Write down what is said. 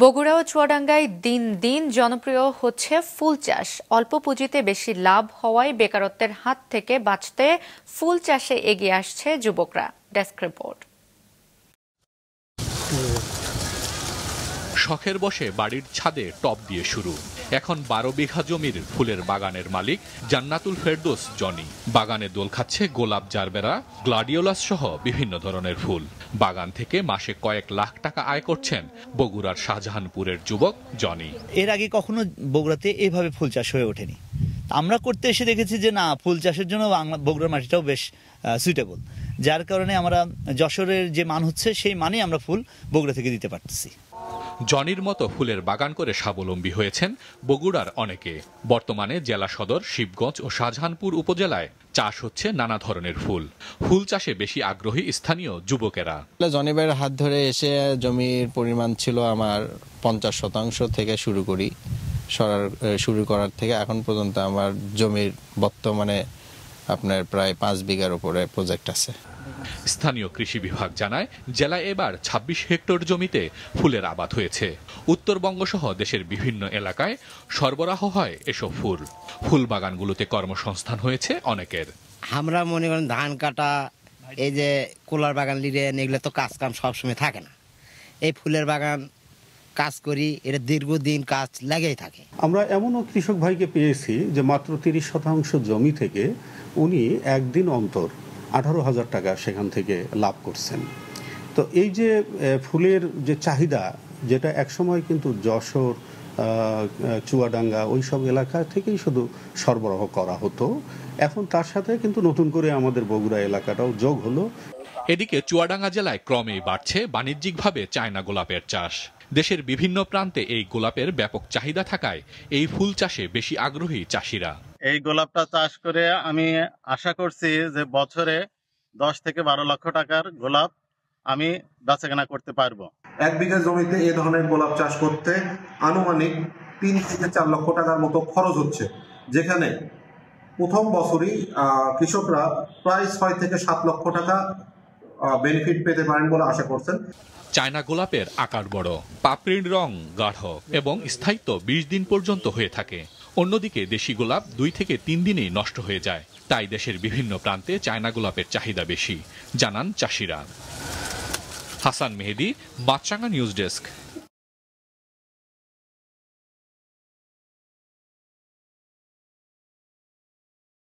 বগুড়া ও চুয়াডাঙ্গায় দিন দিন জনপ্রিয় হচ্ছে ফুল চাষ। অল্প পুঁজিতে বেশি লাভ হওয়ায় বেকারত্বের হাত থেকে বাঁচতে ফুল চাষে এগিয়ে আসছে যুবকরা। Desk report. শখের বসে বাড়ির ছাদে টব দিয়ে শুরু। এখন 12 বিঘা জমির ফুলের বাগানের মালিক জান্নাতুল ফেরদৌস জনি। বাগানে দোল খাচ্ছে গোলাপ, জারবেরা, গ্লাডিওলাস সহ বিভিন্ন ধরনের ফুল। বাগান থেকে মাসে কয়েক লাখ টাকা আয় করছেন বগুড়ার শাহজাহানপুরের যুবক জনি। এর আগে কখনো বগুড়াতে এভাবে ফুল চাষ হয়ে ওঠেনি। আমরা করতে এসে দেখেছি যে না, ফুল চাষের জন্য বগুড়ার মাটিটাও বেশ সুইটেবল, যার কারণে আমরা যশোরের যে মান হচ্ছে সেই মানেই আমরা ফুল বগুড়া থেকে দিতে পারতেছি। জনির মতো ফুলের বাগান করে স্বাবলম্বী হয়েছেন বগুড়ার অনেকে। বর্তমানে জেলা সদর, শিবগঞ্জ ও শাহজাহানপুর উপজেলায় চাষ হচ্ছে নানা ধরনের ফুল। ফুল চাষে বেশি আগ্রহী স্থানীয় যুবকেরা। জনি ভাইয়ের হাত ধরে এসে জমির পরিমাণ ছিল আমার 50% থেকে শুরু করার থেকে এখন পর্যন্ত আমার জমির বর্তমানে আপনার প্রায় 5 বিঘার উপরে প্রজেক্ট আছে। স্থানীয় কৃষি বিভাগ জানায়, জেলায় এবার 26 হেক্টর জমিতে ফুলের আবাদ হয়েছে। উত্তরবঙ্গ সহ দেশের বিভিন্ন এলাকায় সরবরাহ হয় এসব ফুল। ফুল বাগানগুলোতে কর্মসংস্থান হয়েছে অনেকের। আমরা মনে করেন ধান কাটা, এই যে কোলার বাগান লিডেন, এগুলো তো কাজ কাম সবসময় থাকে না। এই ফুলের বাগান কাজ করি, এটা দীর্ঘদিন কাজ লেগেই থাকে। আমরা এমনও কৃষক ভাইকে পেয়েছি যে মাত্র 30% জমি থেকে উনি একদিন অন্তর 18,000 টাকা সেখান থেকে লাভ করছেন। তো এই যে ফুলের যে চাহিদা, যেটা একসময় কিন্তু যশোর, চুয়াডাঙ্গা ওই সব এলাকা থেকেই শুধু সরবরাহ করা হতো, এখন তার সাথে কিন্তু নতুন করে আমাদের বগুড়া এলাকাটাও যোগ হলো। এদিকে চুয়াডাঙ্গা জেলায় ক্রমেই বাড়ছে বাণিজ্যিকভাবে চায়না গোলাপের চাষ। দেশের বিভিন্ন প্রান্তে এই গোলাপের ব্যাপক চাহিদা থাকায় এই ফুল চাষে বেশি আগ্রহী চাষিরা। এই গোলাপটা চাষ করে আমি আশা করছি যে বছরে 10 থেকে 12 লক্ষ টাকার গোলাপ আমি বেচাকেনা করতে পারবো। 1 বিঘা জমিতে এই ধরনের গোলাপ চাষ করতে আনুমানিক 3 থেকে 4 লক্ষ টাকার মতো খরচ হচ্ছে, যেখানে প্রথম বছরই কৃষকরা প্রায় 6 থেকে 7 লক্ষ টাকা বেনিফিট পেতে পারেন বলে আশা করছেন। চায়না গোলাপের আকার বড়, পাপড়ির রং গাঢ় এবং স্থায়িত্ব 20 দিন পর্যন্ত হয়ে থাকে। অন্যদিকে দেশি গোলাপ 2 থেকে 3 দিনেই নষ্ট হয়ে যায়। তাই দেশের বিভিন্ন প্রান্তে চায়না গোলাপের চাহিদা বেশি, জানান চাষিরা। হাসান মেহেদি, মাছরাঙা নিউজ ডেস্ক।